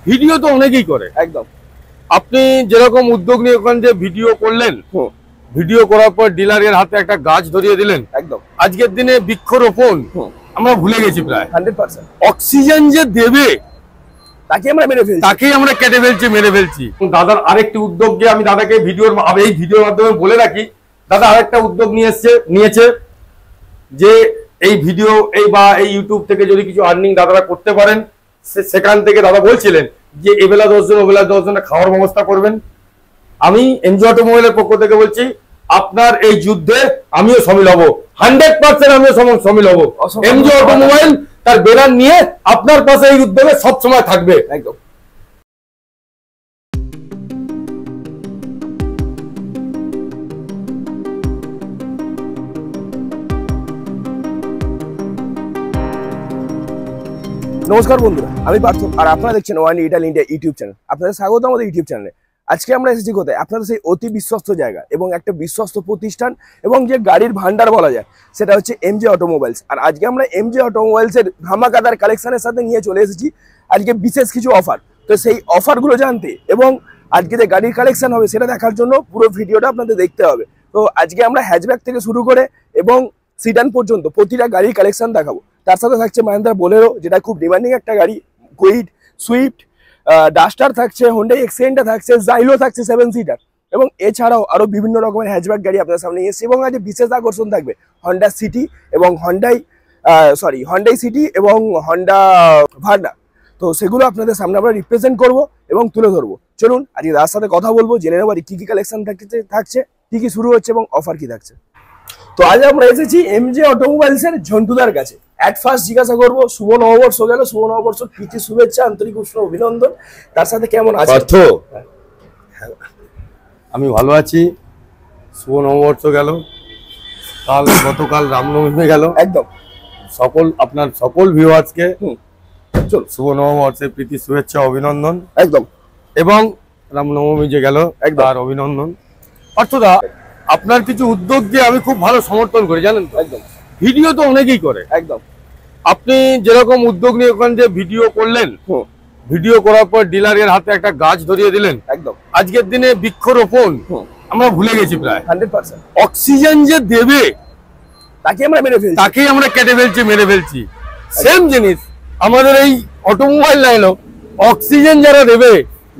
Video তো অনেকেই করে, একদম। আপনি যেরকম উদ্যোগ নিয়ে ওখানে যে ভিডিও করলেন, ভিডিও করার পর ডিলারের হাতে একটা গাছ ধরিয়ে দিলেন, একদম। আজকের দিনে বৃক্ষরোপণ আমরা ভুলে গেছি প্রায়। 100%। অক্সিজেন যে দেবে তাকে আমরা মেরে ফেলছি, তাকেই আমরা কেটে ফেলছি, মেরে ফেলছি। দাদার আরেকটি উদ্যোগকে আমি দাদাকে এই ভিডিওর মাধ্যমে বলে রাখি, দাদা আরেকটা উদ্যোগ নিয়েছে যে এই ভিডিও এই ইউটিউব থেকে যদি কিছু আর্নিং দাদারা করতে পারেন, সেখান থেকে দাদা বলছিলেন যে এবেলা 10 জন ওবেলা 10 জনের খাওয়ার ব্যবস্থা করবেন। আমি এমজি অটোমোবাইলের পক্ষ থেকে বলছি, আপনার এই যুদ্ধে আমিও শামিল হব, 100% আমিও শামিল হব। এমজি অটোমোবাইল তার ব্যানার নিয়ে আপনার পাশে এই উদ্যোগে সবসময় থাকবে। একদম। নমস্কার বন্ধুরা, আমি পার্থ আর আপনারা দেখছেন ওয়ান ইটাল ইন্ডিয়া ইউটিউব চ্যানেল। আপনাদের স্বাগত আমাদের ইউটিউব চ্যানেলে। আজকে আমরা এসেছি কোথায়? আপনাদের সেই অতি বিশ্বস্ত জায়গা এবং একটা বিশ্বস্ত প্রতিষ্ঠান এবং যে গাড়ির ভান্ডার বলা যায়, সেটা হচ্ছে এমজি অটোমোবাইলস। আর আজকে আমরা এমজি অটোমোবাইলসের ধামাকাদার কালেকশনের সাথে নিয়ে চলে এসেছি আজকে বিশেষ কিছু অফার। তো সেই অফারগুলো জানতে এবং আজকে যে গাড়ির কালেকশন হবে সেটা দেখার জন্য পুরো ভিডিওটা আপনাদের দেখতে হবে। তো আজকে আমরা হ্যাচব্যাক থেকে শুরু করে এবং সিডান পর্যন্ত প্রতিটা গাড়ির কালেকশন দেখাবো। তার সাথে থাকছে মাহিন্দ্রা বোলেরো, যেটা খুব ডিমান্ডিং একটা গাড়ি, কুইড, সুইফট, ডাস্টার থাকছে, হোন্ডা এক্সেন্টা থাকছে, জাইলো থাকছে 7 সিটার, এবং এছাড়াও আরো বিভিন্ন রকমের হ্যাচব্যাক গাড়ি আপনার সামনে এসেছে। এবং আজ বিশেষ আকর্ষণ থাকবে হন্ডা সিটি এবং হন্ডাই সিটি এবং হন্ডা ভার্না। তো সেগুলো আপনাদের সামনে আমরা রিপ্রেজেন্ট করব এবং তুলে ধরবো। চলুন আজকে তার সাথে কথা বলবো, জেনে নেব কি কি কালেকশন থাকছে, কি কি শুরু হচ্ছে এবং অফার কি থাকছে। তো আজ আমরা এসেছি এমজি অটোমোবাইলস এর ঝন্টুদার কাছে। অ্যাট ফার্স্ট জিজ্ঞাসা করবো, শুভ নববর্ষ গেল, শুভ নববর্ষ প্রীতি শুভেচ্ছা, আন্তরিক উষ্ণ অভিনন্দন। তার সাথে কেমন আছেন? আমি ভালো আছি। শুভ নববর্ষ গেল, গতকাল রামনবমী গেল। একদম। আপনার সকল ভিউয়ার্সকে শুভ নববর্ষের প্রীতি শুভেচ্ছা অভিনন্দন। একদম। এবং রামনবমী যে গেল তার অভিনন্দন। অর্থদা আপনার কিছু উদ্যোগকে আমি খুব ভালো সমর্থন করি, জানেন তো। একদম। ভিডিও তো অনেকেই করে, একদম। আপনি যেরকম উদ্যোগ নিয়ে ওখানে যে ভিডিও করলেন, ভিডিও করার পর ডিলারের হাতে একটা গাছ ধরিয়ে দিলেন, একদম। আজকের দিনে বৃক্ষরোপণ আমরা ভুলে গেছি প্রায়। 100%। অক্সিজেন যে দেবে তাকে আমরা মেরে ফেলছি, তাকেই আমরা কেটে ফেলছি, মেরে ফেলছি। সেম জিনিস আমাদের এই অটোমোবাইল লাইনও, অক্সিজেন যারা দেবে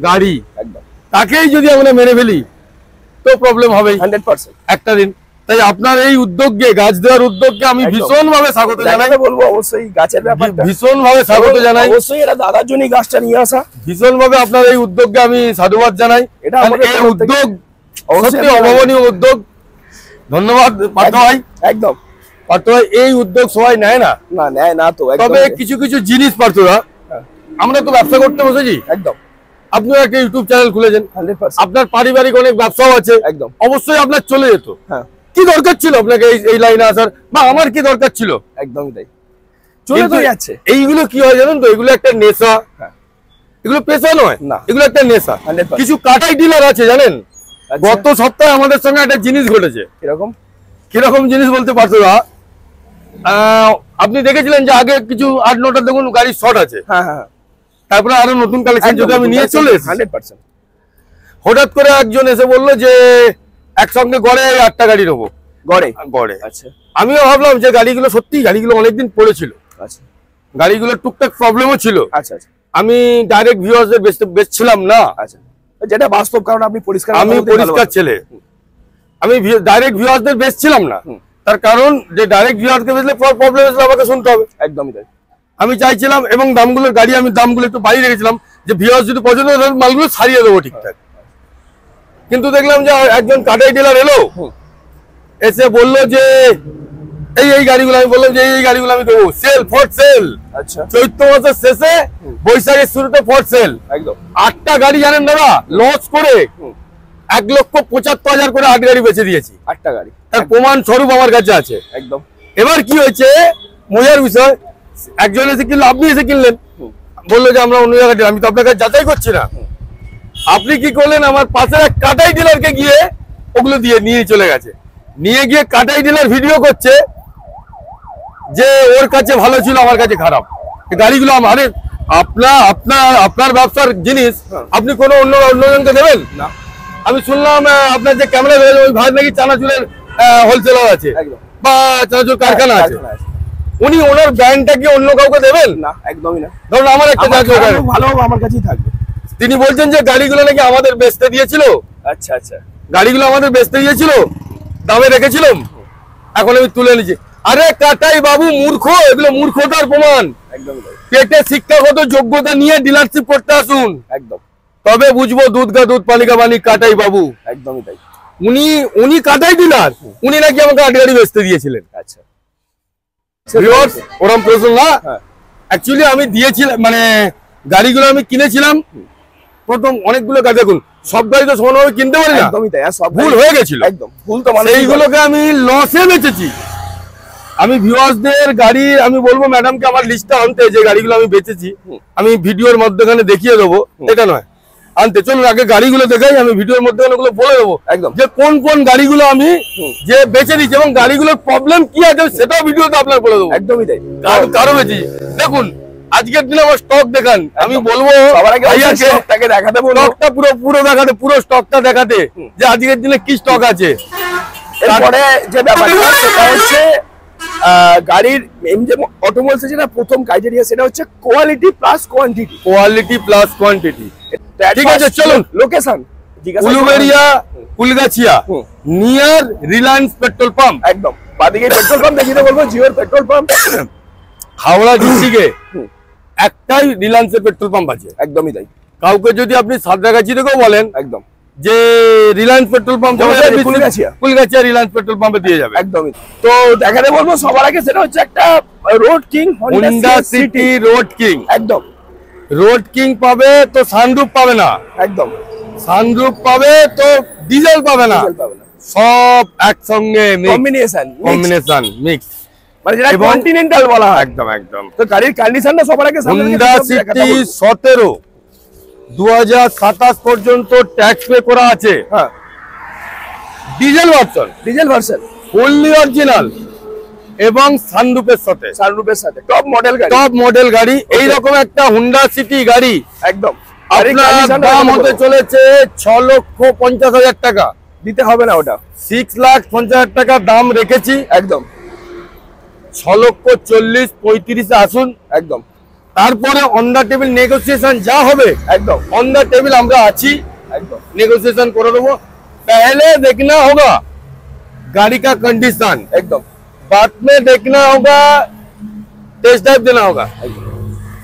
গাড়ি, একদম, তাকেই যদি আমরা মেরে ফেলি তো প্রবলেম হবে 100% একটা দিন। তাই আপনার এই উদ্যোগকে, গাছ দেওয়ার উদ্যোগকে আমি ভীষণ ভাবে স্বাগত জানাই। বলবো অবশ্যই গাছের ব্যাপারটা ভীষণ ভাবে স্বাগত জানাই। অবশ্যই এটা দাদার জন্যই গাছটা নিয়ে আসা। ভীষণ ভাবে আপনার এই উদ্যোগকে আমি সাধুবাদ জানাই। এটা এই উদ্যোগ সত্যি অভাবনীয় উদ্যোগ। ধন্যবাদ পার্থ ভাই। একদম পার্থ ভাই, এই উদ্যোগ সবাই নেয় না, নেয় না তো। তবে কিছু কিছু জিনিস পার্থরা, আমরা তো ব্যবসা করতে বসেছি। একদম। আপনিও একটা ইউটিউব চ্যানেল খুলেছেন, 100%। আপনার পারিবারিক অনেক ব্যবসাও আছে। একদম। অবশ্যই আপনার চলে যেত। হ্যাঁ, কি দরকার ছিল আপনাকে এই লাইনে আসার, বা আমার কি দরকার ছিল? একদমই তাই, চলে তো যাচ্ছে। এইগুলো কি হয় জানেন তো, এগুলো একটা নেশা। এগুলো পেশা নয়, এগুলো একটা নেশা। কিছু কাটাই ডিলার আছে জানেন, গত সপ্তাহে আমাদের সঙ্গে একটা জিনিস ঘটেছে। কিরকম জিনিস বলতে পারছো না? আপনি দেখেছিলেন যে আগে কিছু 8-9টা দেখুন গাড়ির শর্ট আছে, তারপরে আরো নতুন কালেকশন যদি আমি নিয়ে চলে এসেছি, 100%। হঠাৎ করে একজন এসে বললো যে একসঙ্গে গড়ে 8টা গাড়ি নেবো। গড়ে আচ্ছা। আমিও ভাবলাম যে গাড়িগুলো সত্যি, গাড়িগুলো অনেকদিন পড়েছিল, আচ্ছা, গাড়িগুলোর টুকটাক প্রবলেমও ছিল। আচ্ছা আচ্ছা। আমি ডাইরেক্ট ভিউয়ার্সদের বেচছিলাম না। আচ্ছা, যেটা বাস্তব, কারণ আপনি পরিষ্কার, আমি পরিষ্কার ছেলে, আমি ডাইরেক্ট ভিউয়ার্সদের বেচছিলাম না। তার কারণ যে ডাইরেক্ট ভিউয়ার্সকে বেচলে প্রবলেম আসলে আমাকে শুনতে হবে। একদমই তাই। আমি চাইছিলাম, এবং দামগুলোর গাড়ি আমি দামগুলো একটু বাড়িয়ে রেখেছিলাম যে ভিউয়ার্স যদি পছন্দ হয় মালগুলো ছাড়িয়ে দেবো ঠিকঠাক। কিন্তু দেখলাম যে একজন কাটাই ডিলার এলো, এসে বললো যে এই গাড়িগুলো, আমি বললাম যে এই গাড়িগুলো আমি দেবো, সেল ফর সেল। আচ্ছা, চৈত্র মাসের শেষে বৈশাখের শুরুতে ফর সেল। একদম। 8টা গাড়ি জানেন দাদা, লস করে 1,75,000 করে 8 গাড়ি বেচে দিয়েছি। 8টা গাড়ি, তার প্রমাণ স্বরূপ আমার কাছে আছে। একদম। এবার কি হয়েছে, মজার বিষয়, একজন এসে কিনলো, আপনি এসে কিনলেন, বললো যে আমরা অন্য জায়গায়, আমি তো আপনার কাছে যাচাই করছি না। আপনি কি করলেন, আমার পাশের এক কাটাই ডিলারকে গিয়ে ওগুলো দিয়ে নিয়ে চলে গেছে। নিয়ে গিয়ে কাটাই ডিলার ভিডিও করছে যে ওর কাছে ভালো ছিল, আমার কাছে খারাপ। গাড়িগুলো আপনার ব্যবসার জিনিস আপনি কোনো অন্যজনকে দেবেন না। আমি শুনলাম আপনার যে ক্যামেরা রয়েছে ওই ভাই নাকি চানাচুরের হোলসেলার আছে বা চানাচুর কারখানা আছে, উনি ওনার ব্র্যান্ডটাকে অন্য কাউকে দেবেন না? একদমই না। ধরুন আমার একটা ভালো আমার কাছেই থাকবে। তিনি বলছেন যে গাড়িগুলো নাকি আমাদের বেচতে দিয়েছিল। আচ্ছা আচ্ছা, গাড়িগুলো আমাদের বেচতে দিয়েছিল, দামে রেখেছিলাম, এখন আমি তুলে নিচ্ছি। আরে কাটাই বাবু মূর্খ, এগুলো মূর্খতার প্রমাণ। একদম পেটে শিক্ষাগত যোগ্যতা নিয়ে ডিলারশিপ করতে আসুন, একদম, তবে বুঝবো দুধ কা দুধ পানি কা পানি। কাটাই বাবু একদমই তাই। উনি কাটাই ডিলার, উনি নাকি আমাকে আট গাড়ি বেচতে দিয়েছিলেন। আচ্ছা, ওরম প্রশ্ন না। হ্যাঁ, অ্যাকচুয়ালি আমি দিয়েছিলাম, মানে গাড়িগুলো আমি কিনেছিলাম প্রথম অনেকগুলো গাড়ি। দেখুন সব গাড়ি তো সমানভাবে কিনতে পারি না, একদমই তাই। আর সব ভুল হয়ে গেছিল, একদম ভুল তো মানে এইগুলোকে আমি লসে বেচেছি। আমি ভিউয়ার্সদের গাড়ি আমি বলবো ম্যাডামকে আমার লিস্টটা আনতে, যে গাড়িগুলো আমি বেচেছি আমি ভিডিওর মধ্যখানে দেখিয়ে দেবো, এটা নয় আনতে। চলুন আগে গাড়িগুলো দেখাই, আমি ভিডিওর মধ্যখানে ওগুলো বলে দেবো একদম যে কোন কোন গাড়িগুলো আমি যে বেচে দিচ্ছি এবং গাড়িগুলোর প্রবলেম কি আছে সেটাও ভিডিওতে আপনার বলে দেবো। একদমই তাই। কারো বেচি দেখুন আজকের দিনে আমার স্টক দেখান, আমি বলবো ভাইয়াকে দেখাতে বলবো, স্টকটা পুরো দেখাতে, পুরো স্টকটা দেখাতে যে আজকের দিনে কি স্টক আছে। এরপরে যে ব্যাপারটা সেটা হচ্ছে গাড়ির যে অটোমোবাইলস যেটা প্রথম ক্রাইটেরিয়া সেটা হচ্ছে quality plus quantity. Quality plus quantity, ঠিক আছে। চলুন location Uluberia Kulgachia near Reliance petrol pump, একদম বাদিকে পেট্রোল পাম্প দেখিয়ে বলবো, জিওর পেট্রোল পাম্প। হাওড়া ডিস্ট্রিক্টে একটাই রিলায়েন্সের পেট্রোল পাম্প আছে, একদমই তাই। কাউকে যদি আপনি সাঁতরাগাছি থেকেও বলেন একদম যে Reliance petrol pump Kulgachia Reliance petrol পাম্পে দিয়ে যাবে, একদমই। তো দেখাতে বলবো সবার আগে সেটা হচ্ছে একটা road king Honda city road king. একদম রোড কিং পাবে তো সানরুফ পাবে না, একদম সানরুফ পাবে তো ডিজেল পাবে না, সব একসঙ্গে কম্বিনেশন মিক্স, মানে যেটা কন্টিনেন্টাল বলা হয়। একদম একদম। তো গাড়ির কন্ডিশনটা সবার আগে হোন্ডা সিটি 17 2027 পর্যন্ত ট্যাক্স পে করা আছে। হ্যাঁ, ডিজেল ভার্সন ফুললি অরিজিনাল এবং সানরুফের সাথে টপ মডেল গাড়ি। এইরকম একটা হোন্ডা সিটি গাড়ি একদম আপনার দাম হতে চলেছে 6,50,000 টাকা। দিতে হবে না, ওটা 6,50,000 টাকা দাম রেখেছি। একদম 6,40,45 আসুন, একদম। তারপরে অন দা টেবিল নেগোসিয়েশন যা হবে, একদম অন দা টেবিল আমরা আছি, একদম नेगोशिएशन कर देवो। पहले देखना होगा गाड़ी का कंडीशन, एकदम। बाद में देखना होगा, टेस्ट ड्राइव देना होगा,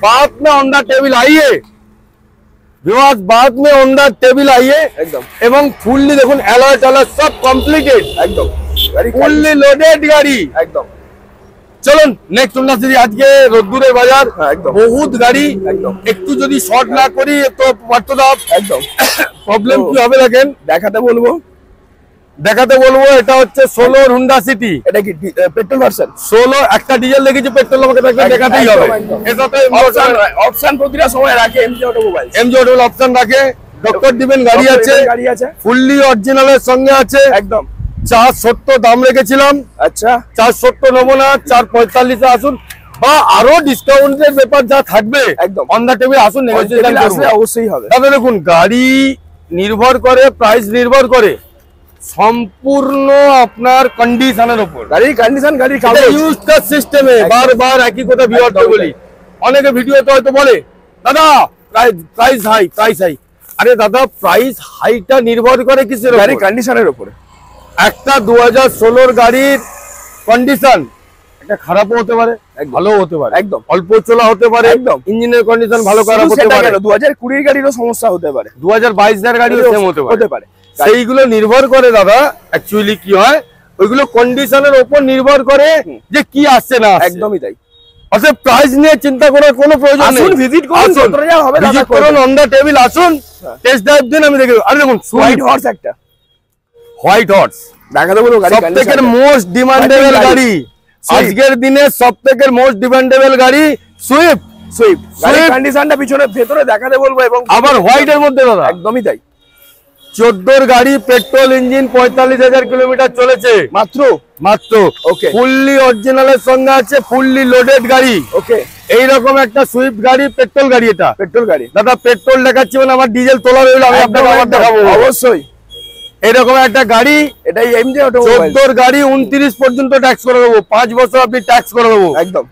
बाद में ऑन द टेबल आइए व्यूअर्स, बाद में ऑन द टेबल आइए एकदम। एवं फुल्ली देखो अलॉय टलॉय सब कम्प्लीटेड, एकदम फुल्ली लोडेड गाड़ी, एकदम। চলুন নেক্সট হোন্ডা সিটি। আজকে রোদ্দুরের বাজার, বহুত গাড়ি, একটু যদি শর্ট না করি তো পারতো না, একদম প্রবলেম কি হবে দেখেন, দেখাতে বলবো। এটা হচ্ছে 16 হোন্ডা সিটি, এটা কি পেট্রোল ভার্সন 16, একটা ডিজেল দেখেছি, পেট্রোল আমাকে দেখাতেই হবে। এটাতে অপশন প্রতিটা সময় রাখে এমজি অটোমোবাইল অপশন রাখে, ডক্টর দিবেন গাড়ি আছে, ফুললি অরিজিনালের সঙ্গে আছে, একদম 470 দাম রেখেছিলাম। আচ্ছা 470 নেবো না, 445 আসুন, বা আরো ডিসকাউন্টের ব্যাপার যা থাকবে একদম অন দা টেবিল আসুন, নেগোশিয়েশন আসলে অবশ্যই হবে। তবে দেখুন গাড়ি নির্ভর করে, প্রাইস নির্ভর করে সম্পূর্ণ আপনার কন্ডিশনের উপর, গাড়ির কন্ডিশন, গাড়ির ইউজ কার সিস্টেমে। বারবার একই কথা ভিউয়ারকে বলি, অনেকে ভিডিওতে হয়তো বলে দাদা প্রাইস হাই। আরে দাদা প্রাইস হাইটা নির্ভর করে কিসের উপর? গাড়ির কন্ডিশনের উপরে। একটা 2016 গাড়ির কন্ডিশন একটা খারাপও হতে পারে, ভালোও হতে পারে, একদম অল্প চলা হতে পারে, একদম ইঞ্জিনের কন্ডিশন ভালো খারাপ হতে পারে, 2020 গাড়িরও সমস্যা হতে পারে, 2022 গাড়িও সেম হতে পারে। সেইগুলো নির্ভর করে দাদা, অ্যাকচুয়ালি কি হয় ওইগুলো কন্ডিশনের উপর নির্ভর করে যে কি আসছে না, একদমই তাই। অর্থাৎ প্রাইস নিয়ে চিন্তা করার কোনো প্রয়োজন নেই, আসুন ভিজিট করুন, ভিজিট করুন, অন দা টেবিল আসুন, টেস্ট ড্রাইভ দিন, আমি দেখে। আরে দেখুন হোয়াইট হর্স, একটা হোয়াইট হর্স দেখাতে বলবো, সবথেকে মোস্ট ডিমান্ডেবল গাড়ি আজকের দিনে, সবথেকে মোস্ট ডিমান্ডেবল গাড়ি সুইফট। গাড়ির কন্ডিশনটা পিছনে ভেতরে দেখাতে বলবো, এবং আবার হোয়াইটের মধ্যে দাদা, একদমই তাই। 14 গাড়ি, পেট্রোল ইঞ্জিন, 45,000 কিলোমিটার চলেছে, মাত্র। ওকে ফুললি অরিজিনালের সঙ্গে আছে ফুললি লোডেড গাড়ি। ওকে এইরকম একটা সুইফট গাড়ি, পেট্রোল গাড়ি। এটা পেট্রোল গাড়ি দাদা, পেট্রোল দেখাচ্ছি মানে আমার ডিজেল তোলা রইলো, আমি আপনাকে আবার দেখাবো অবশ্যই। এরকম একটা গাড়ি, এটাই এমজে অটোমোবাইল 14 গাড়ি 29 পর্যন্ত ট্যাক্স করে দেবো, 5 বছর আপনি ট্যাক্স করে দেবো একদম।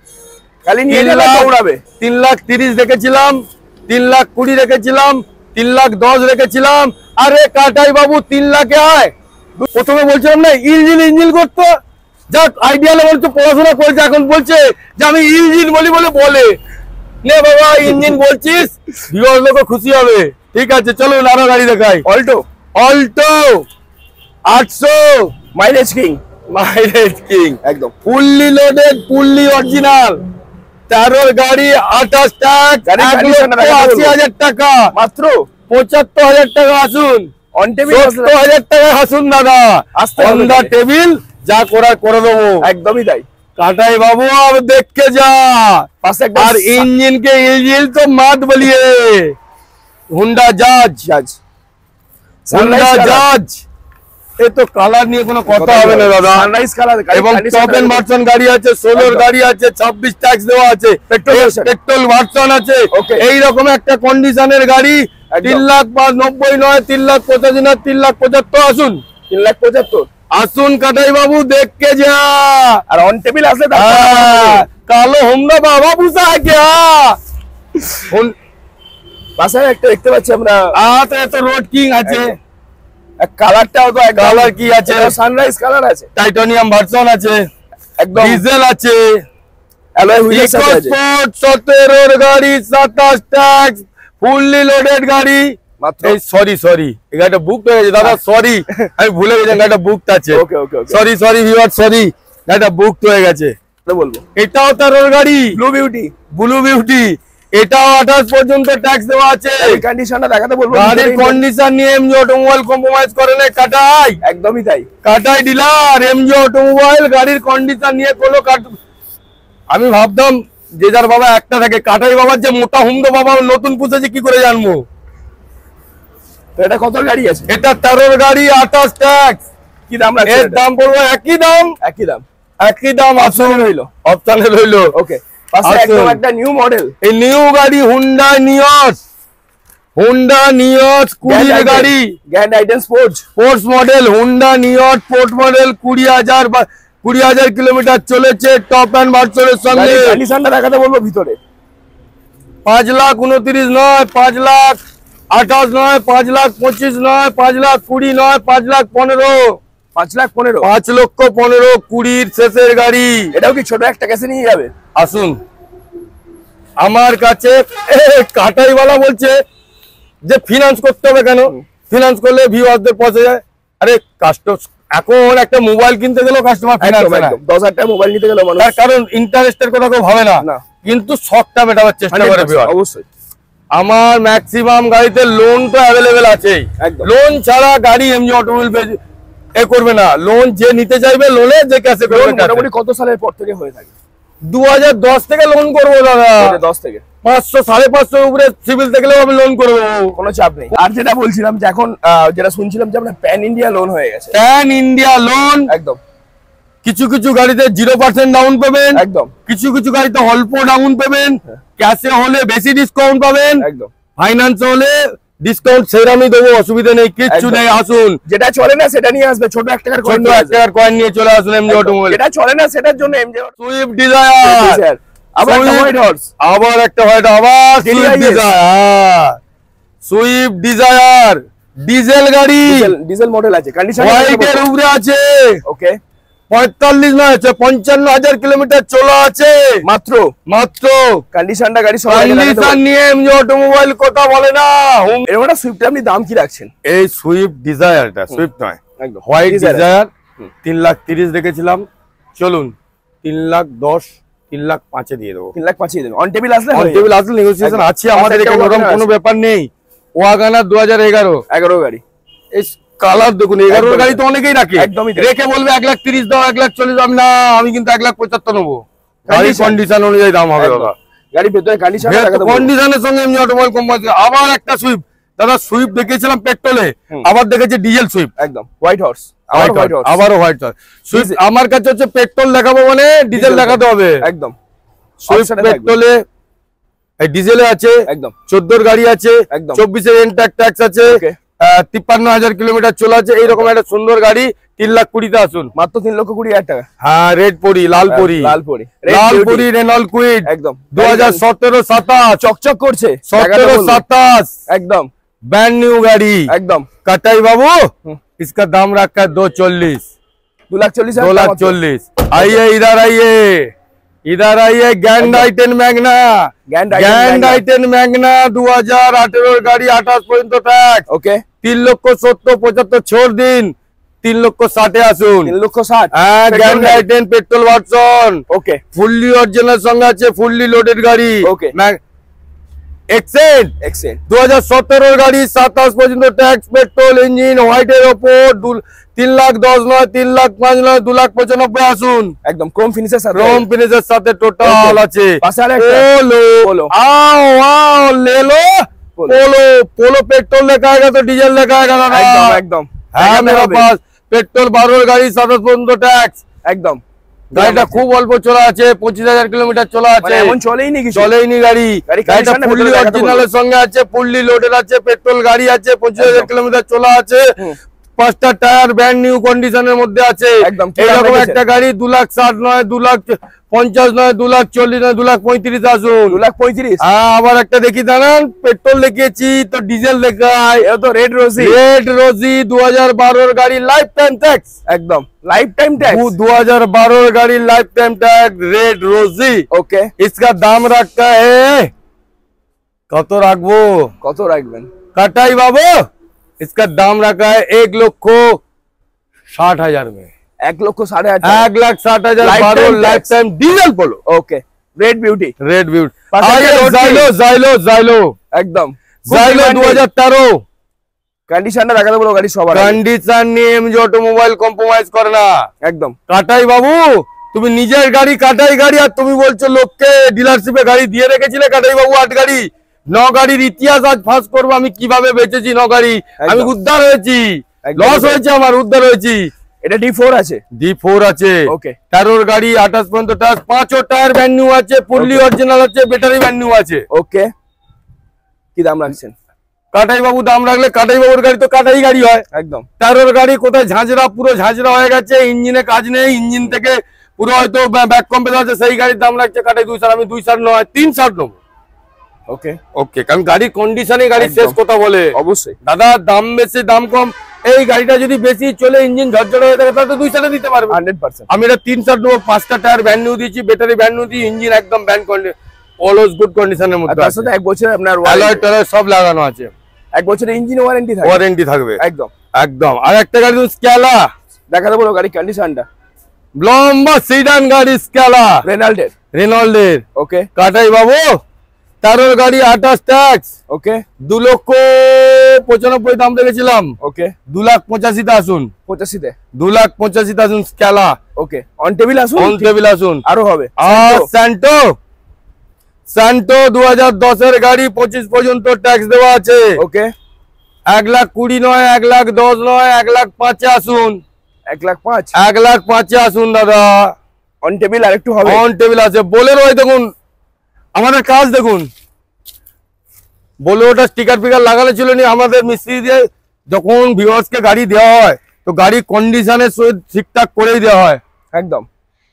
খালি নিয়ে গেলে দৌড়াবে। 3,30,000 রেখেছিলাম, 3,20,000 রেখেছিলাম, 3,10,000 রেখেছিলাম। আরে কাটাই বাবু 3 লাখে আয়। প্রথমে বলছিলাম না ইঞ্জিন করতো, যাক আইডিয়া লেভেল তো পড়াশোনা করেছে, এখন বলছে যে আমি ইঞ্জিন বলি বলে নে বাবা ইঞ্জিন বলছিস, ভিউয়ার লোক খুশি হবে। ঠিক আছে চলুন আরো গাড়ি দেখাই। অল্টো 800 মাইলেজ কিং একদম ফুললি লোডেড, ফুললি অরিজিনাল। 13 গাড়ি 28 টাকা, 1,80,000 টাকা মাত্র। 75,000 টাকা আসুন, অন টেবিল 70,000 টাকা আসুন দাদা, অন দা টেবিল যা করার করে দেবো। একদমই তাই। কাটাই বাবু अब देख के जा, और इंजन के इंजन तो मत बोलिए। हुंडा জাজ এই তো কালার নিয়ে কোনো কথা হবে না দাদা। সানরাইজ কালার এবং টপ এন্ড ভার্সন গাড়ি আছে, 16 গাড়ি আছে, 26 ট্যাক্স দেওয়া আছে, পেট্রোল ভার্সন আছে। এই রকম একটা কন্ডিশনের গাড়ি 3,90,000 নয়, 3,85,000 না, 3,75,000 আসুন, 3,75,000 আসুন কাটাই বাবু দেখকে যা। আর অন টেবিল আসলে কালো হোন্ডা বাবা বুঝা গিয়া পাশে একটা দেখতে পাচ্ছি আমরা। এত রোড কিং আছে, কালারটাও তো কালার কি আছে, সানরাইজ কালার আছে, টাইটানিয়াম ভার্সন আছে, একদম ডিজেল আছে, অ্যালয় হুইলস আছে, 17 গাড়ি 27 ট্যাক্স, ফুললি লোডেড গাড়ি। মাত্র সরি এই গাড়িটা বুক হয়ে গেছে দাদা, সরি আমি ভুলে গেছি গাড়িটা বুক আছে। ওকে সরি ভিউয়ার, সরি গাড়িটা বুক হয়ে গেছে। বলবো এটাও 13 গাড়ি ব্লু বিউটি, এটাও 28 পর্যন্ত ট্যাক্স দেওয়া আছে। কন্ডিশনটা দেখাতে বলবো। গাড়ির কন্ডিশন নিয়ে এমজি অটোমোবাইল কম্প্রোমাইজ করে না কাটাই, একদমই তাই। কাটাই ডিলার এমজি অটোমোবাইল গাড়ির কন্ডিশন নিয়ে কোনো আমি ভাবতাম যে যার বাবা একটা থাকে, কাটাই বাবার যে মোটা হুমদো বাবা নতুন পুষেছে কি করে জানবো। তো এটা কত গাড়ি আছে? এটা 13 গাড়ি 28 ট্যাক্স। কি দাম আছে? এর দাম পড়বে একই দাম অপশনে রইলো। ওকে পাশে একদম একটা নিউ মডেল, এই নিউ গাড়ি হুন্ডা নিয়স 20 গাড়ি, গ্র্যান্ড আইটেম sports model Hyundai Nios sport model, 20,000 kilometre চলেছে, টপ এন্ড ভার্সনের সঙ্গে। কন্ডিশনটা দেখাতে বলবো ভিতরে। 5,29,000 নয়, 5,28,000 নয়, 5,25,000 নয়, 5,20,000 নয়, 5,15,000, 5,15,000, 5,15,000 20 শেষের গাড়ি। এটাও কি ছোট একটা ক্যাশে নিয়ে যাবে? আসুন আমার কাছে। কাটাইওয়ালা বলছে যে ফিনান্স করতে হবে কেন, ফিনান্স করলে ভিউয়ারদের পৌঁছে যায়। আরে এখন একটা মোবাইল কিনতে গেলেও কাস্টমার ফিনান্স 10,000 টাকা মোবাইল নিতে গেলে মানুষ, তার কারণ ইন্টারেস্টের কথা কেউ ভাবে না, কিন্তু শখটা মেটাবার চেষ্টা করে ভিউয়ার। অবশ্যই আমার ম্যাক্সিমাম গাড়িতে লোন তো অ্যাভেলেবেল আছে, লোন ছাড়া গাড়ি এমজি অটোমোবাইল করবে না। লোন যে নিতে চাইবে লোনে, যে ক্যাশে করবে। মোটামুটি কত সালের পর থেকে হয়ে থাকে? 2010 থেকে লোন করবো দাদা, 10 থেকে 500 550 উপরে সিভিল থাকলেও আমি লোন করবো, কোনো চাপ নেই। আর যেটা বলছিলাম যে এখন যেটা শুনছিলাম যে আপনার প্যান ইন্ডিয়া লোন হয়ে গেছে। প্যান ইন্ডিয়া লোন একদম। কিছু গাড়িতে 0% ডাউন পাবেন, একদম। কিছু গাড়িতে অল্প ডাউন পাবেন, ক্যাশে হলে বেশি ডিসকাউন্ট পাবেন, একদম। ফাইন্যান্স হলে ডিসকাউন্ট সেরামি দেবো, অসুবিধা নেই, কিচ্ছু নেই। আসুন, যেটা চলে না সেটা নিয়ে আসবে, ছোট 1 টাকার কয়েন নিয়ে চলে আসুন এমজি অটোমোবাইল। যেটা চলে না সেটার জন্য এমজি সুইফট ডিজায়ার, আবার একটা হোয়াইট হর্স, আবার সুইফট ডিজায়ার ডিজেল গাড়ি, ডিজেল মডেল আছে, কন্ডিশন হোয়াইটের উপরে আছে। ওকে 45 নয় 55,000 কিলোমিটার চলা আছে মাত্র। কন্ডিশনটা গাড়ি সব কন্ডিশন নিয়ে এমজি অটোমোবাইল কথা বলে না। এরকম একটা সুইফট আপনি দাম কি রাখছেন? এই সুইফট ডিজায়ারটা, সুইফট নয় একদম হোয়াইট ডিজায়ার 3,30,000 রেখেছিলাম, চলুন 3,10,000 3,05,000 দিয়ে দেবো। 3,05,000 দেবেন। অন টেবিল আসলে নেগোসিয়েশন আছে আমাদের এখানে, ওরকম কোনো ব্যাপার নেই। ওয়াগনার 2011 গাড়ি, এই কালার দেখুন, 11 গাড়ি তো অনেকেই রাখে, একদমই রেখে বলবে 1,30,000 দাও, 1,40,000 দাম না, আমি কিন্তু 1,75,000 নেবো। গাড়ি কন্ডিশন অনুযায়ী দাম হবে দাদা, গাড়ি ভেতরে কন্ডিশনের সঙ্গে এমনি অটোমোবাইল কোম্পানি। আবার একটা সুইফট দাদা, সুইফট দেখেছিলাম পেট্রোলে, আবার দেখেছি ডিজেল সুইফট, একদম হোয়াইট হর্স। আবারও হোয়াইট সুইফট। আমার কাছে হচ্ছে পেট্রোল দেখাবো মানে ডিজেল দেখাতে হবে একদম। সুইফট পেট্রোলে ডিজেলে আছে একদম, 14 গাড়ি আছে, একদম 24 এর ট্যাক্স আছে, 53,000 কিলোমিটার চলে আছে। এইরকম একটা সুন্দর গাড়ি 3,20,000 আসুন, মাত্র 3,20,000 টাকা। হ্যাঁ, রেড পরি, লালপুরি রেনল্ট কুইড একদম 2017-27 চকচক করছে, 17-27 একদম ब्रांड न्यू गाड़ी एकदम। कटाई बाबू इसका दाम रखा है 240, 2,40,000। आइए इधर आइए grand i10 Magna, grand i10 Magna 2018 गाड़ी 28 পর্যন্ত ট্যাক্স। ওকে, 3,70,75 छोड़ दिन 3,60,000 আসুন, 3,60,000। হ্যাঁ, গ্র্যান্ড i10 পেট্রোল ভার্সন, ওকে, ফুললি অরিজিনাল সঙ্গে আছে, ফুললি লোডেড গাড়ি। ওকে, এক্সেন্ট 2017 গাড়ি 27 পর্যন্ত ট্যাক্স, পেট্রোল ইঞ্জিন, হোয়াইটের ওপর 3,10,000 নয়, 3,05,000 নয়, 2,95,000 আসুন, একদম ক্রোম ফিনিশের সাথে, ক্রোম ফিনিশের সাথে টোটাল আছে। পাশে আরেকটা पोलो, आओ ले लो पोलो पेट्रोल लिखा आएगा तो डीजल लिखा आएगा ना, एकदम है मेरे पास पेट्रोल 12 গাড়ি 27 পর্যন্ত ট্যাক্স একদম। গাড়িটা খুব অল্প চলা আছে, 25,000 কিলোমিটার চলা আছে, এমন চলেইনি কিছু, চলেইনি গাড়ি। গাড়িটা ফুললি অরিজিনালের সঙ্গে আছে, ফুললি লোডেড আছে, পেট্রোল গাড়ি আছে, 25,000 কিলোমিটার চলা আছে, 5টা টায়ার ব্র্যান্ড নিউ কন্ডিশনের মধ্যে আছে। এরকম একটা গাড়ি 2,60,000 নয়, 2,50,000 নয়, 2,40,000 নয়, 2,35,000 আসুন, 2,35,000। হ্যাঁ, আবার একটা দেখি দাঁড়ান, পেট্রোল দেখিয়েছি তো ডিজেল দেখায়, এ তো রেড রোজি 2012 গাড়ি লাইফ টাইম ট্যাক্স, একদম লাইফ টাইম ট্যাক্স, 2012 গাড়ি लाइफ टाइम टैक्स रेड रोजी। ओके, इसका दाम रखा है कत राखबो, কত রাখবেন कटाई बाबू, इसका दाम रखा है 1,60,000 में, 1,60,000, 1,60,000 लाइफ टाइम डीजल पोलो। ओके, रेड ब्यूटी जाइलो একদম 2013 কন্ডিশনটা দেখাতে বলো গাড়ি সবার, কন্ডিশন নিয়ে এমজি অটোমোবাইল কম্প্রোমাইজ করে না একদম। কাটাই বাবু, তুমি নিজের গাড়ি কাটাই গাড়ি, আর তুমি বলছো লোককে ডিলারশিপে গাড়ি দিয়ে রেখেছিলে কাটাই বাবু 8 গাড়ি 9 গাড়ির ইতিহাস আজ ফাঁস করবো আমি, কিভাবে বেচেছি 9 গাড়ি, আমি উদ্ধার হয়েছি, লস হয়েছে আমার, উদ্ধার হয়েছি। এটা D4 আছে, D4 আছে, ওকে, 13 গাড়ি 28 পর্যন্ত ট্যাক্স, 5ও টায়ার ব্র্যান্ড নিউ আছে, ফুললি অরিজিনাল আছে, ব্যাটারি ব্র্যান্ড নিউ আছে। ওকে, কি দাম রাখছেন কাটাই বাবু? দাম রাখলে কাটাই বাবুর গাড়ি তো কাটাই গাড়ি হয়, একদম। 13 গাড়ি কোথায় ঝাঁঝরা, পুরো ঝাঁঝরা হয়ে গেছে, ইঞ্জিনে কাজ নেই, ইঞ্জিন থেকে পুরো হয়তো ব্যাক কম্প্রেসার আছে, সেই গাড়ির দাম রাখছে কাটাই 2,60,000, আমি 2,60,000 নয় 3,60,000 নেবো। ওকে, ওকে, কারণ গাড়ির কন্ডিশনে গাড়ি শেষ কথা বলে, অবশ্যই দাদা দাম বেশি দাম কম, এই গাড়িটা যদি বেশি চলে ইঞ্জিন ঝরঝরে হয়ে থাকে তাহলে তো 2,60,000 দিতে পারবে 100%। আমি এটা 3,60,000 নেবো, 5টা টায়ার ব্র্যান্ড নিউ দিয়েছি, ব্যাটারি ব্র্যান্ড নিউ দিয়েছি, ইঞ্জিন একদম ব্র্যান্ড কন্ডিশন, অলওয়েজ গুড কন্ডিশনের মধ্যে তার আছে, সাথে 1 বছর আপনার অ্যালয় টলয় সব লাগানো আছে, 1 বছরের ইঞ্জিন ওয়ারেন্টি থাকবে একদম একদম। আর একটা গাড়ি স্ক্যালা দেখাতে বলো গাড়ি কন্ডিশনটা, লম্বা সিডান গাড়ি স্ক্যালা রেনল্ডের। ওকে, কাটাই বাবু 13 গাড়ি 28 ট্যাক্স, ওকে, 2,95,000 দাম রেখেছিলাম, ওকে, 2,85,000 আসুন, 85 2,85,000 আসুন স্ক্যালা। ওকে, অন টেবিল আসুন, আরো হবে। আর স্যান্টো 2010 এর গাড়ি 25 পর্যন্ত ট্যাক্স দেওয়া আছে। ওকে, 1,20,000 নয়, 1,10,000 নয়, 1,05,000 আসুন, 1,05,000, 1,05,000 আসুন দাদা, অন টেবিল আর একটু হবে, অন টেবিল আছে। বোলেরো দেখুন, আমাদের কাজ দেখুন, বোলেরোটা স্টিকার ফিকার লাগানো ছিল না, আমাদের মিস্ত্রি দিয়ে যখন ভিউয়ার্সকে গাড়ি দেওয়া হয় তো গাড়ি কন্ডিশনের সহিত ঠিকঠাক করেই দেওয়া হয়, একদম,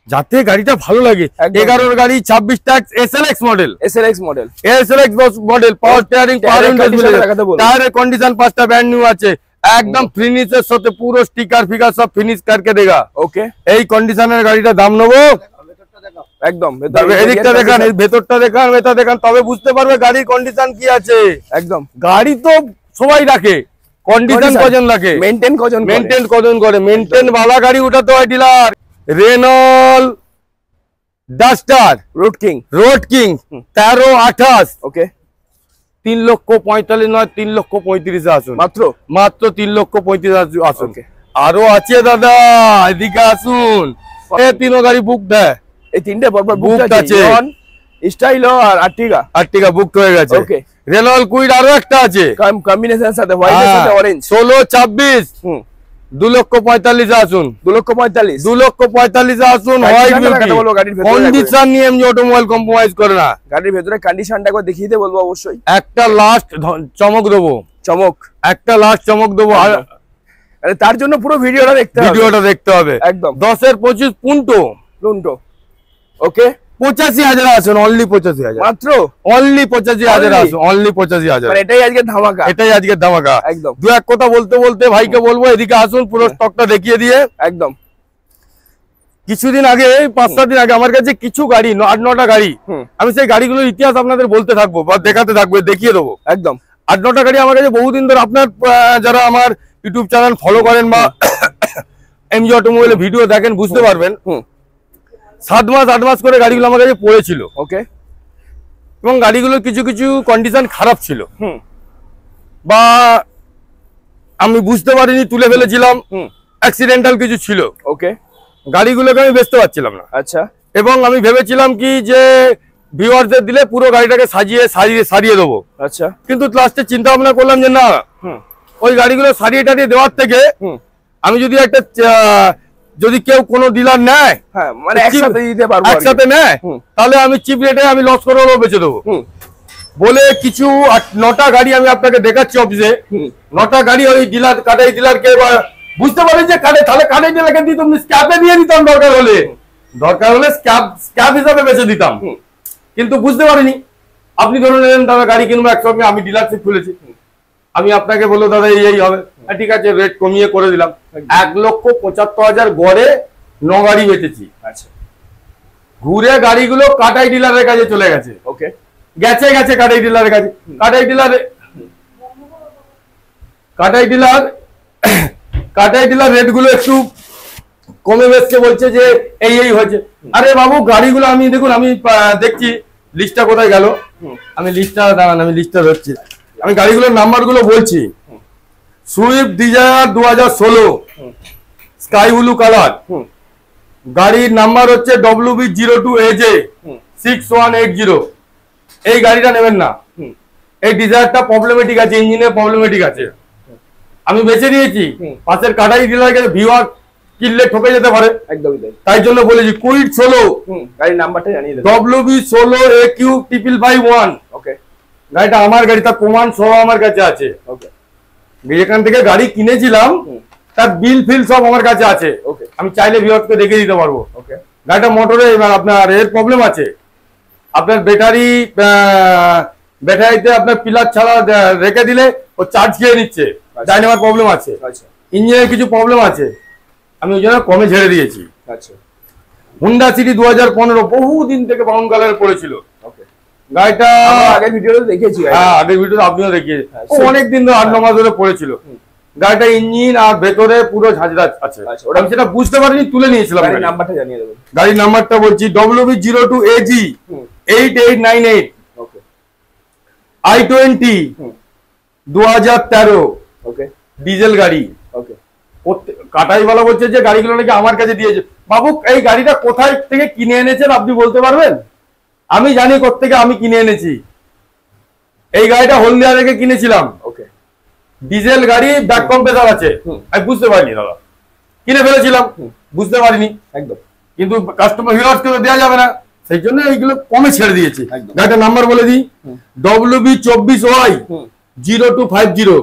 যাতে গাড়িটা ভালো লাগে। 11 গাড়ি 26 tax, SLX model, power steering, টায়ারের কন্ডিশন 5টা ব্র্যান্ড নিউ আছে, একদম ফিনিশের সাথে পুরো স্টিকার ফিকার সব ফিনিশ करके देगा। ওকে, এই কন্ডিশনের গাড়িটা দাম নেবো একদম। এদিকটা দেখান, এই ভেতরটা দেখান, এটা দেখান, তবে বুঝতে পারবে গাড়ির কন্ডিশন কি আছে। একদম, গাড়ি তো সবাই রাখে, কন্ডিশন কজন রাখে, মেইনটেইন কজন করে, মেইনটেইন वाला গাড়ি উঠাতে হয় dealer. Renault duster road king 1328, ওকে, 3,45,000 নয়, 3,35,000 আসুন, মাত্র 3,35,000 আসুন। আরো আছে দাদা, এদিকে আসুন, এই 3 গাড়ি বুক দেয়, এই 3টে পরপর বুক আছে, স্টাইলো আর আর্টিগা বুক হয়ে গেছে। ওকে, রেনল্ট কুইড আরো একটা আছে কম্বিনেশনের সাথে হোয়াইটের সাথে অরেঞ্জ, 16-26 2,45,000 আসুন, 2,45,000 2,45,000 আসুন। কন্ডিশন নিয়ে এমজি অটোমোবাইল কম্প্রোমাইজ করে না। গাড়ির ভেতরে কন্ডিশনটা একবার দেখিয়ে দিতে বলবো অবশ্যই। একটা লাস্ট চমক দেবো, একটা লাস্ট চমক দেবো। তার জন্য পুরো ভিডিওটা দেখতে হবে একদম। 10-এর 25 পুন্টো। ওকে, 85,000 আসুন, অনলি 85,000 মাত্র, অনলি 85,000 আসুন, অনলি 85,000। এটাই আজকে ধামাকা, এটাই আজকে ধামাকা একদম। দু এক কথা বলতে বলতে ভাইকে বলবো এদিকে আসুন, পুরো স্টকটা দেখিয়ে দিয়ে। একদম। কিছুদিন আগে, 5-7 দিন আগে আমার কাছে কিছু গাড়ি, 8-9টা গাড়ি, আমি সেই গাড়িগুলোর ইতিহাস আপনাদের বলতে থাকবো বা দেখাতে থাকবো, দেখিয়ে দেবো। একদম 8-9টা গাড়ি আমার কাছে বহুদিন ধরে। আপনার যারা আমার ইউটিউব চ্যানেল ফলো করেন বা এমজি অটোমোবাইলের ভিডিও দেখেন বুঝতে পারবেন, 7 মাস 8 মাস করে গাড়িগুলো আমার কাছে পড়েছিল। ওকে, এবং গাড়িগুলোর কিছু কিছু কন্ডিশন খারাপ ছিল, বা আমি বুঝতে পারিনি, তুলে ফেলেছিলাম, অ্যাক্সিডেন্টাল কিছু ছিল। ওকে, গাড়িগুলোকে আমি বেচতে পারছিলাম না। আচ্ছা। এবং আমি ভেবেছিলাম কি যে ভিউয়ারদের দিলে পুরো গাড়িটাকে সারিয়ে দেবো। আচ্ছা, কিন্তু লাস্টে চিন্তা ভাবনা করলাম যে না, ওই গাড়িগুলো সারিয়ে টারিয়ে দেওয়ার থেকে আমি যদি একটা, যদি কেউ কোনো ডিলার নেয়, মানে একসাথে দিতে পারবো, একসাথে নেয়, তাহলে আমি চিপ রেটে আমি লস করে বেচে দেবো বলে কিছু 9টা গাড়ি আমি আপনাকে দেখাচ্ছি অফিসে। 9টা গাড়ি ওই ডিলার, কাটাই ডিলারকে বুঝতে পারি যে তাহলে কাটাই ডিলারকে দিত, স্ক্যাপে দিয়ে দিতাম, দরকার হলে স্ক্যাপ হিসাবে বেচে দিতাম। কিন্তু বুঝতে পারিনি। আপনি ধরুন এলেন, দাদা গাড়ি কিনবো একসঙ্গে, আমি ডিলারশিপ খুলেছি, আমি আপনাকে বললো দাদা এই হবে, ঠিক আছে, রেট কমিয়ে করে দিলাম। 1,75,000 গড়ে 9 গাড়ি বেচেছি। আচ্ছা, ঘুরে গাড়িগুলো কাটাই ডিলারের কাছে চলে গেছে। ওকে, গেছে কাটাই ডিলারের কাছে। কাটাই ডিলার রেট গুলো একটু কমে বেচছে, বলছে যে এই হয়েছে। আরে বাবু, গাড়িগুলো আমি দেখুন, আমি দেখছি লিস্টটা কোথায় গেল, আমি লিস্টটা দাঁড়ান, আমি লিস্টটা ধরছি, আমি গাড়িগুলোর নাম্বার গুলো বলছি। Swift Dzire 2016 sky blue colour, গাড়ির নাম্বার হচ্ছে WB02AJ 6180। এই গাড়িটা নেবেন না, এই ডিজায়ারটা প্রবলেমেটিক আছে, ইঞ্জিনের প্রবলেমেটিক আছে, আমি বেছে দিয়েছি। পাশের কাটাই ডিলার কাছে ভিউয়ার কিনলে ঠকে যেতে পারে, একদমই তাই জন্য বলেছি কুইট 16, গাড়ির নাম্বারটা জানিয়ে দেন, WB16AQ551। ওকে, গাড়িটা আমার গাড়ি, তার প্রমাণ সহ আমার কাছে আছে। ওকে, যেখান থেকে গাড়ি কিনেছিলাম তার বিল ফিল সব আমার কাছে আছে। ওকে, আমি চাইলে ভিউয়ারকে দেখে দিতে পারবো। ওকে, গাড়িটা মোটরে আপনার এর প্রবলেম আছে, আপনার ব্যাটারিতে আপনার পিলার ছাড়া রেখে দিলে ও চার্জ খেয়ে নিচ্ছে, ডাইনামার প্রবলেম আছে, ইঞ্জিনের কিছু প্রবলেম আছে, আমি ওই জন্য কমে ছেড়ে দিয়েছি। আচ্ছা, হুন্ডা সিটি 2015 বহুদিন থেকে ব্রাউন কালারে পড়েছিল। গাড়িটা আগের ভিডিওতে দেখেছি, হ্যাঁ আগের ভিডিওতে আপনিও দেখিয়েছেন, অনেকদিন ধরে 8-9 মাস ধরে পড়েছিল। গাড়িটা ইঞ্জিন আর ভেতরে পুরো ঝাঁঝরা আছে, আমি সেটা বুঝতে পারিনি, তুলে নিয়েছিলাম। গাড়ির নাম্বারটা জানিয়ে দেবেন। গাড়ির নাম্বারটা বলছি WB02AG 8898। ওকে, i20 2013। ওকে, ডিজেল গাড়ি। ওকে, কাটাইওয়ালা বলছে যে গাড়িগুলো নাকি আমার কাছে দিয়েছে। বাবু, এই গাড়িটা কোথায় থেকে কিনে এনেছেন আপনি বলতে পারবেন? আমি জানি কোত্থেকে আমি কিনে এনেছি। এই গাড়িটা হলদিয়া থেকে কিনেছিলাম। ওকে, ডিজেল গাড়ি, ব্যাক কম্প্রেসার আছে, আমি বুঝতে পারিনি দাদা, কিনে ফেলেছিলাম, বুঝতে পারিনি একদম। কিন্তু কাস্টমার ভিউয়ার্সকে দেওয়া যাবে না, সেই জন্য এইগুলো কমে ছেড়ে দিয়েছি। গাড়িটার নাম্বার বলে দিই, WB24Y 0250।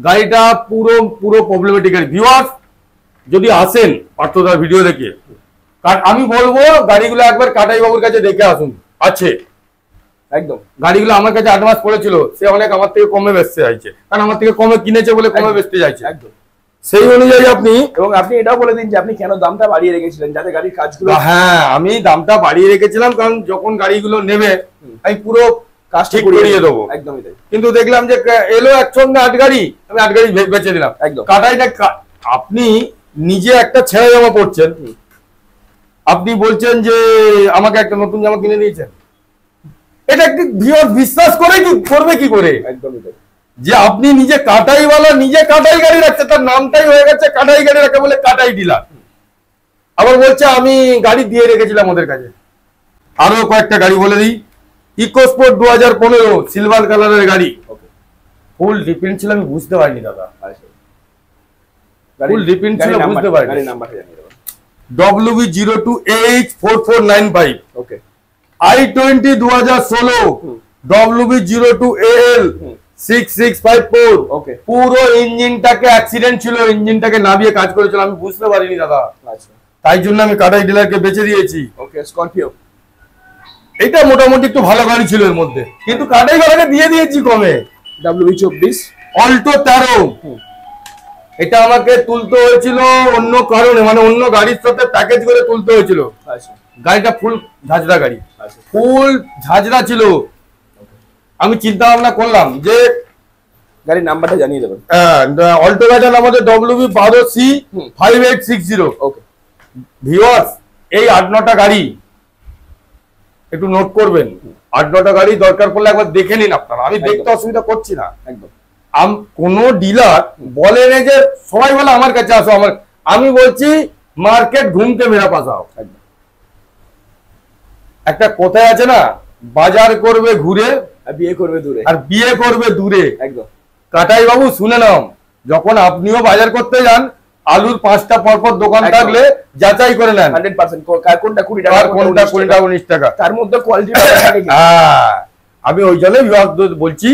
গাড়িটা পুরো প্রবলেমেটিক গাড়ি। ভিউয়ার্স যদি আসেন পার্থদার ভিডিও দেখে, আমি বলবো গাড়িগুলো একবার কাটাই বাবুর কাছে দেখে আসুন, আছে একদম। গাড়িগুলো আমার কাছে 8 মাস পড়েছিল, সে অনেক আমার থেকে কমে বেচতে চাইছে, কারণ আমার থেকে কমে কিনেছে বলে কমে বেচতে চাইছে একদম। সেই অনুযায়ী আপনি, এবং আপনি এটাও বলে দিন যে আপনি কেন দামটা বাড়িয়ে রেখেছিলেন, যাতে গাড়ির কাজগুলো। হ্যাঁ, আমি দামটা বাড়িয়ে রেখেছিলাম কারণ যখন গাড়িগুলো নেবে আমি পুরো কাজ ঠিক করিয়ে দেবো, একদমই তাই। কিন্তু দেখলাম যে এলো একসঙ্গে 8 গাড়ি, আমি 8 গাড়ি বেচে দিলাম একদম। কাটাইটা আপনি নিজে একটা ছেঁড়া জামা পড়ছেন, আপনি বলছেন যে আমাকে একটা নতুন জামা কিনে দিয়েছেন, এটা একটি ভিউয়ার বিশ্বাস করে কি করবে কি করে? একদমই তাই। যে আপনি নিজে কাটাইওয়ালা, নিজে কাটাই গাড়ি রাখছে, তার নামটাই হয়ে গেছে কাটাই গাড়ি রাখে বলে কাটাই ডিলার, আবার বলছে আমি গাড়ি দিয়ে রেখেছিলাম ওদের কাছে। আরো কয়েকটা গাড়ি বলে দিই, ইকোস্পোর্ট 2015 সিলভার কালারের গাড়ি, ফুল ডিপেন্ড ছিল, আমি বুঝতে পারিনি দাদা। ফুল রিপিন ছিল, বুঝতে পারি। গাড়ির নাম্বারটা জানিয়ে দেবেন। WB02AH4495। ওকে। i20 2016 WB02AL 6654। ওকে। পুরো ইঞ্জিনটাকে অ্যাক্সিডেন্ট ছিল, ইঞ্জিনটাকে নামিয়ে কাজ করেছিল, আমি বুঝতে পারিনি দাদা, আচ্ছা, তাই জন্য আমি কাটাই ডিলারকে বেচে দিয়েছি। ওকে। স্করপিও, এটা মোটামুটি একটু ভালো গাড়ি ছিল এর মধ্যে, কিন্তু কাটাই গাড়িকে দিয়ে দিয়েছি কমে। WB24 Alto 13। এটা আমাকে তুলতে হয়েছিল অন্য কারণে, মানে অন্য গাড়ির সাথে প্যাকেজ করে তুলতে হয়েছিল। আচ্ছা, গাড়িটা ফুল ঝাঁঝরা গাড়ি, আচ্ছা, ফুল ঝাঁঝরা ছিল। আমি চিন্তা ভাবনা করলাম যে গাড়ির নাম্বারটা জানিয়ে দেবেন। অল্টো গাড়িটার নাম হচ্ছে WB12C5860। ওকে। ভিউয়ার্স, এই 8-9টা গাড়ি একটু নোট করবেন, 8-9টা গাড়ি দরকার পড়লে একবার দেখে নিন আপনারা, আমি দেখতে অসুবিধা করছি না একদম। কোন ডিলার বলে না যে সবাই বলে আমার কাছে আসো, আমি বলছি মার্কেট ঘুমতে মেরা পাসাও। একটা কথাই আছে না, বাজার করবে ঘুরে আর বিয়ে করবে দূরে। আর বিয়ে করবে দূরে। একদম। কাটাই বাবু শুনে নাও, যখন আপনিও বাজার করতে যান, আলুর 5টা পরপর দোকান থাকলে যাচাই করে নেন 100% কোনটা 20 টাকা, কোনটা 20 টাকা 19 টাকা, তার মধ্যে কোয়ালিটি থাকে কি। আমি ওই জন্যই বলছি,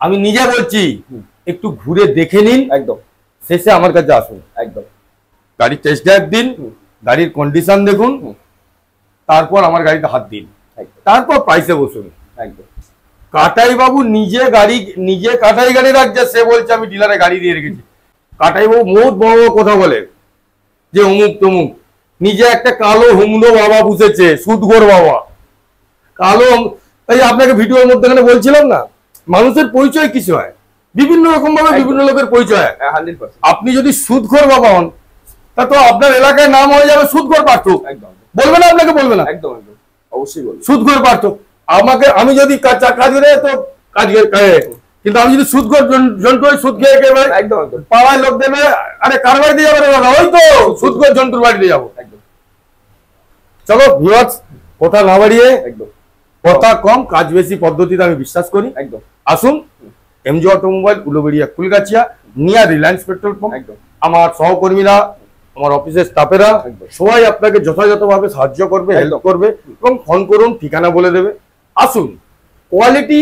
আমি নিজে বলছি একটু ঘুরে দেখে নিন, একদম। শেষে আমার কাছে আসুন, একদম। গাড়ির টেস্ট ড্রাইভ দিন, গাড়ির কন্ডিশন দেখুন, তারপর আমার গাড়িতে হাত দিন, তারপর প্রাইসে বসুন। একদম। কাটাই বাবু নিজে কাটাই গাড়ি রাখছে, সে বলছে আমি ডিলারে গাড়ি দিয়ে রেখেছি। কাটাই বাবু বহুত বড় বড় কথা বলে যে অমুক তমুক, নিজে একটা কালো হুমদো বাবা পুষেছে, সুদঘোর বাবা কালো। এই আপনাকে ভিডিওর মধ্যে বলছিলাম না, মানুষের পরিচয় কিছু হয় বিভিন্ন রকম ভাবে, বিভিন্ন লোকের পরিচয় হয়। 100%। আপনি যদি সুদঘোর বাবা হন, তা তো আপনার এলাকায় নাম হয়ে যাবে সুদঘোর পার্থ। একদম। বলবে না আপনাকে? বলবে না? একদম, একদম, অবশ্যই বলবো। সুদঘোর পার্থ। আমি যদি কাজ করে তো কাজ, কিন্তু আমি যদি সুদঘোর জন্তু সুদ খেয়ে একেবারে একদম, একদম, পাড়ায় লোক দেবে, আরে কার বাড়িতে যাবে দাদা? ওই তো সুদঘোর জন্তুর বাড়িতে যাবো। একদম। চলো ভিউয়ার্স, কথা না বাড়িয়ে, একদম, কথা কম কাজ বেশি পদ্ধতিতে আমি বিশ্বাস করি। একদম। আসুন, MG automobile, Uluberia, Kulgachia, near Reliance petrol pump. একদম। আমার সহকর্মীরা, আমার অফিসের স্টাফেরা সবাই আপনাকে যথাযথভাবে সাহায্য করবে, হেল্প করবে, এবং ফোন করুন, ঠিকানা বলে দেবে। আসুন, কোয়ালিটি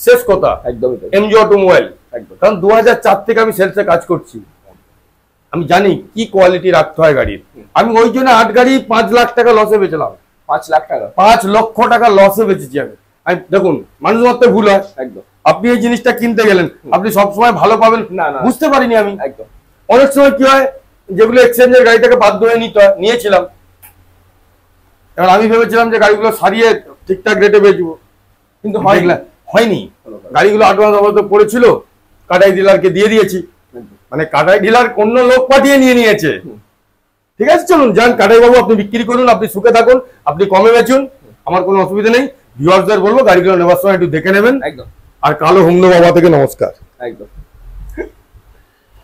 শেষ কথা। একদম। এমজি অটোমোবাইল, একদম। কারণ 2004 থেকে আমি সেলসে কাজ করছি, আমি জানি কি কোয়ালিটি রাখতে হয় গাড়ির। আমি ওই জন্য 8 গাড়ি 5 লাখ টাকা লসে বেচলাম। 5 লাখ টাকা, 5 লক্ষ টাকা লসে বেচেছি আমি। দেখুন, মানুষ মাত্র ভুল হয়। একদম। আপনি এই জিনিসটা কিনতে গেলেন, আপনি সবসময় ভালো পাবেন না, না, বুঝতে পারিনি আমি। একদম। অনেক সময় কি হয়, যেগুলো এক্সচেঞ্জের গাড়িটাকে বাধ্য হয়ে নিয়েছিলাম, এবার আমি ভেবেছিলাম যে গাড়িগুলো সারিয়ে ঠিকঠাক রেটে বেচবো, কিন্তু হয়নি। গাড়িগুলো অ্যাডভান্স অবস্থা পড়েছিল, কাটাই ডিলারকে দিয়ে দিয়েছি, মানে কাটাই ডিলার অন্য লোক পাঠিয়ে নিয়েছে। ঠিক আছে, চলুন যান কাটাই বাবু, আপনি বিক্রি করুন, আপনি সুখে থাকুন, আপনি কমে বেচুন, আমার কোনো অসুবিধা নেই। ভিউয়ার্সদের বলবো গাড়িগুলো নেওয়ার সময় একটু দেখে নেবেন। একদম। আর কালো হুমদো বাবা থেকে নমস্কার। একদম।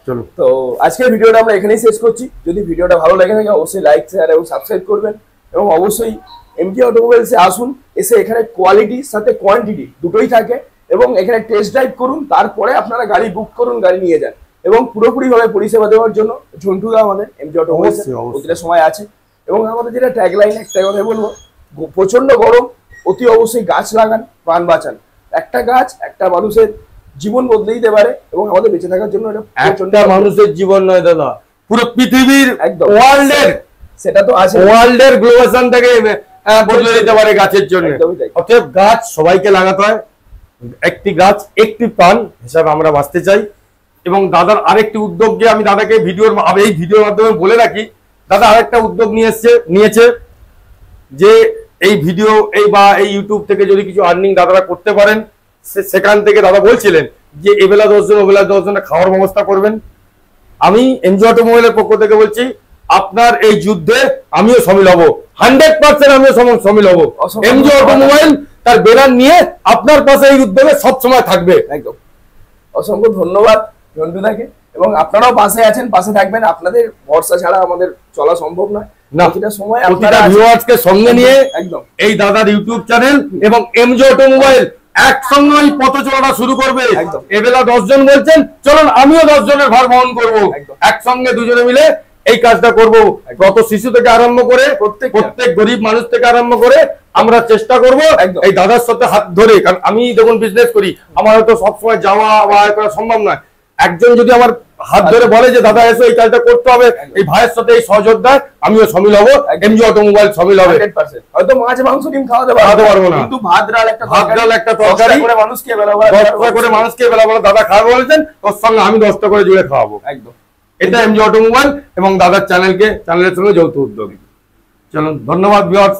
চলুন, তো আজকের ভিডিওটা আমরা এখানেই শেষ করছি। যদি ভিডিওটা ভালো লেগে থাকে অবশ্যই লাইক, শেয়ার এবং সাবস্ক্রাইব করবেন, এবং অবশ্যই এমজি অটোমোবাইলসে আসুন, এসে এখানে কোয়ালিটির সাথে কোয়ান্টিটি দুটোই থাকে, এবং এখানে টেস্ট ড্রাইভ করুন, তারপরে আপনারা গাড়ি বুক করুন, গাড়ি নিয়ে যান, এবং পুরোপুরিভাবে পরিষেবা দেওয়ার জন্য ঝন্টুদা আমাদের এমজি অটোমোবাইলস প্রতিটা সময় আছে। এবং আমাদের যেটা ট্যাগলাইন, একটা কথা বলবো, প্রচন্ড গরম, অতি অবশ্যই গাছ লাগান, প্রাণ বাঁচান। একটা গাছ একটা মানুষের জীবন বদলে দিতে পারে, এবং আমাদের বেঁচে থাকার জন্য একটা মানুষের জীবন নয় দাদা, পুরো পৃথিবীর, একদম, ওয়ার্ল্ডের, সেটা তো আছে, ওয়ার্ল্ডের গ্লোবাল থেকে বদলে দিতে পারে গাছের জন্য। অতএব গাছ সবাইকে লাগাতে হয়, একটি গাছ একটি প্রাণ হিসাবে আমরা বাঁচতে চাই। এবং দাদার আরেকটি উদ্যোগকে আমি দাদাকে এই ভিডিওর মাধ্যমে বলে রাখি, দাদা আরেকটা উদ্যোগ নিয়েছে যে এই ভিডিও এই ইউটিউব থেকে যদি কিছু আর্নিং দাদারা করতে পারেন, সেখান থেকে দাদা বলছিলেন যে এবেলা 10 জন ওবেলা 10 জনের খাওয়ার ব্যবস্থা করবেন। আমি এমজি অটোমোবাইলের পক্ষ থেকে বলছি, আপনার এই যুদ্ধে আমিও শামিল হব, 100% আমিও শামিল হব। এমজি অটোমোবাইল তার ব্যানার নিয়ে আপনার পাশে এই উদ্যোগে সবসময় থাকবে। একদম। অসংখ্য ধন্যবাদ ঝন্টুদাকে, এবং আপনারাও পাশে আছেন, পাশে থাকবেন। আপনাদের ভরসা ছাড়া আমাদের চলা সম্ভব নয়। প্রতিটা সময় আপনারা ভিউয়ার্সকে সঙ্গে নিয়ে একদম এই দাদার ইউটিউব চ্যানেল এবং এমজি অটোমোবাইল একসঙ্গে ওই পথ চলাটা শুরু করবে। একদম। এবেলা 10 জন বলছেন, চলুন আমিও 10 জনের ভার বহন করবো, একদম। একসঙ্গে দুজনে মিলে এই কাজটা করব। কত শিশু থেকে আরম্ভ করে প্রত্যেক গরিব মানুষ থেকে আরম্ভ করে আমরা চেষ্টা করব একদম। এই দাদার সাথে হাত ধরে। কারণ আমি দেখুন বিজনেস করি, আমার হয়তো সবসময় যাওয়া বা করা সম্ভব নয়। একজন যদি আমার হাত ধরে বলে যে দাদা এসো এই কাজটা করতে হবে, এই ভাইয়ের সাথে এই সহযোগিতায় আমিও শামিল হবো, এমজি অটোমোবাইল শামিল হবে। 100%। হয়তো মাছ মাংস ডিম খাওয়াতে পারবো না, কিন্তু ভাত ডাল একটা তরকারি করে মানুষকে বেলা 10 টাকা করে মানুষকে বেলা দাদা খাওয়াবো বলেছেন, ওর সঙ্গে আমি 10 টাকা করে জুড়ে খাওয়াবো। একদম। এটা এমজি অটোমোবাইল এবং দাদার চ্যানেলের সঙ্গে যৌথ উদ্যোগ। চলুন, ধন্যবাদ ভিউয়ার্স।